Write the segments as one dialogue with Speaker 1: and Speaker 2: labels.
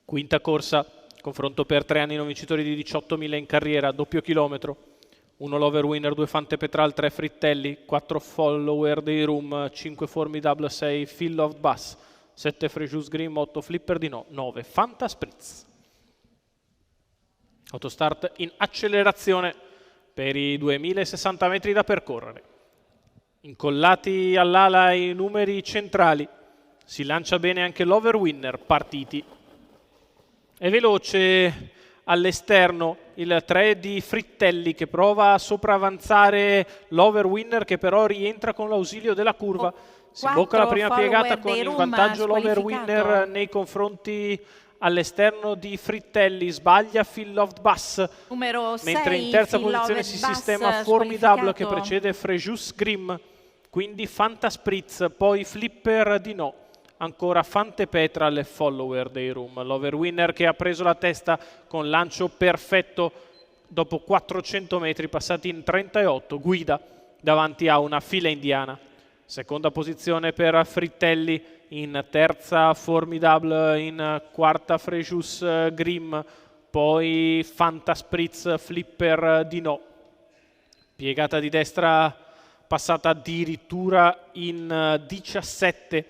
Speaker 1: Quinta corsa, confronto per 3 anni non vincitori di 18.000 in carriera, doppio chilometro. 1 Lover Winner, 2 Fante Petral, 3 Frittelli, 4 Follower dei Room, 5 Formidable, 6 Fill of Bus, 7 Frejus Grim, 8 Flipper di No, 9 Fanta Spritz. Autostart in accelerazione per i 2060 metri da percorrere. Incollati all'ala i numeri centrali. Si lancia bene anche l'Over Winner, partiti. È veloce all'esterno il 3 di Frittelli che prova a sopravanzare l'Over Winner, che però rientra con l'ausilio della curva. Si imbocca la prima piegata con il vantaggio l'Over Winner nei confronti all'esterno di Frittelli. Sbaglia Fill of Bus, mentre in terza posizione si sistema Formidable che precede Frejus Grim, quindi Fanta Spritz, poi Flipper di No, ancora Fante Petral e Follower dei Room. L'Over Winner che ha preso la testa con lancio perfetto dopo 400 metri passati in 38, guida davanti a una fila indiana. Seconda posizione per Frittelli, in terza Formidable, in quarta Frejus Grim, poi Fanta Spritz, Flipper di No. Piegata di destra passata addirittura in 17,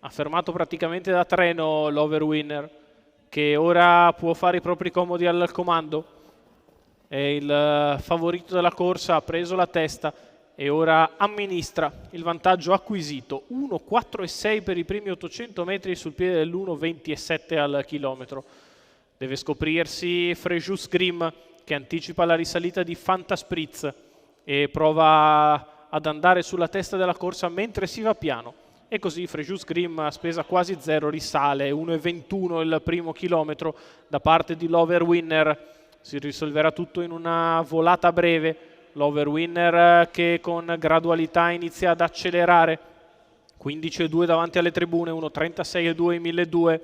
Speaker 1: ha fermato praticamente da treno l'Over Winner, che ora può fare i propri comodi al comando. È il favorito della corsa, ha preso la testa e ora amministra il vantaggio acquisito. 1,4 e 6 per i primi 800 metri sul piede dell'1,27 al chilometro. Deve scoprirsi Frejus Grim, che anticipa la risalita di Fanta Spritz e prova ad andare sulla testa della corsa mentre si va piano. E così Frejus Grim, a spesa quasi zero, risale 1,21 il primo chilometro da parte di l'Over Winner. Si risolverà tutto in una volata breve. L'Over Winner che con gradualità inizia ad accelerare. 15,2 davanti alle tribune, 1,36,2 i 1.200.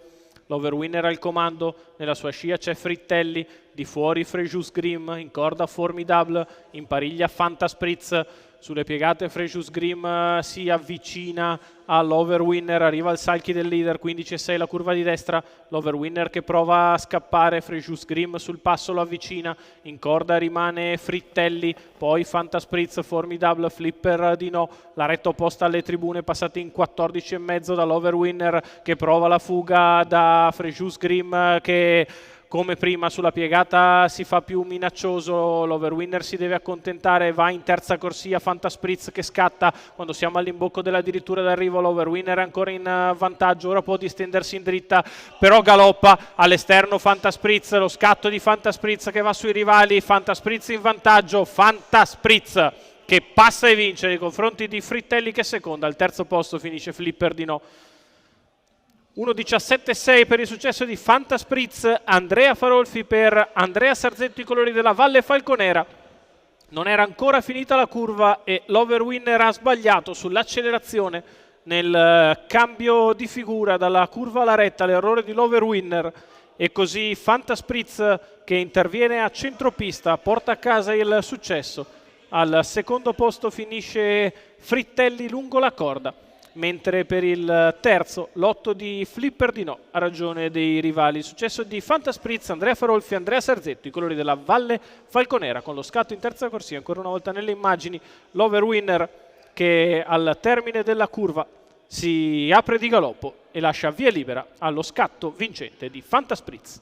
Speaker 1: L'Over Winner al comando, nella sua scia c'è Frittelli, di fuori Frejus Grim, in corda Formidable, in pariglia Fanta Spritz. Sulle piegate Frejus Grim si avvicina all'Over Winner, arriva al salchi del leader, 15,6 la curva di destra. L'Over Winner che prova a scappare, Frejus Grim sul passo lo avvicina, in corda rimane Frittelli, poi Fanta Spritz, Formidable, Flipper di No. La retta opposta alle tribune, passati in 14,5 dall'Over Winner che prova la fuga da Frejus Grim, che come prima sulla piegata si fa più minaccioso. L'Over Winner si deve accontentare, va in terza corsia Fanta Spritz che scatta quando siamo all'imbocco della dirittura d'arrivo. L'Over Winner è ancora in vantaggio, ora può distendersi in dritta, però galoppa all'esterno Fanta Spritz, lo scatto di Fanta Spritz che va sui rivali. Fanta Spritz in vantaggio, Fanta Spritz che passa e vince nei confronti di Frittelli che seconda. Al terzo posto finisce Flipper di No. 1,17,6 per il successo di Fanta Spritz. Andrea Farolfi per Andrea Sarzetto, i colori della Valle Falconera. Non era ancora finita la curva e l'Over Winner ha sbagliato sull'accelerazione nel cambio di figura dalla curva alla retta, l'errore di l'Over Winner, e così Fanta Spritz che interviene a centropista porta a casa il successo. Al secondo posto finisce Frittelli lungo la corda, mentre per il terzo l'8 di Flipper di No a ragione dei rivali. Il successo di Fanta Spritz, Andrea Farolfi, Andrea Sarzetto, i colori della Valle Falconera, con lo scatto in terza corsia. Ancora una volta nelle immagini l'Over Winner che al termine della curva si apre di galoppo e lascia via libera allo scatto vincente di Fanta Spritz.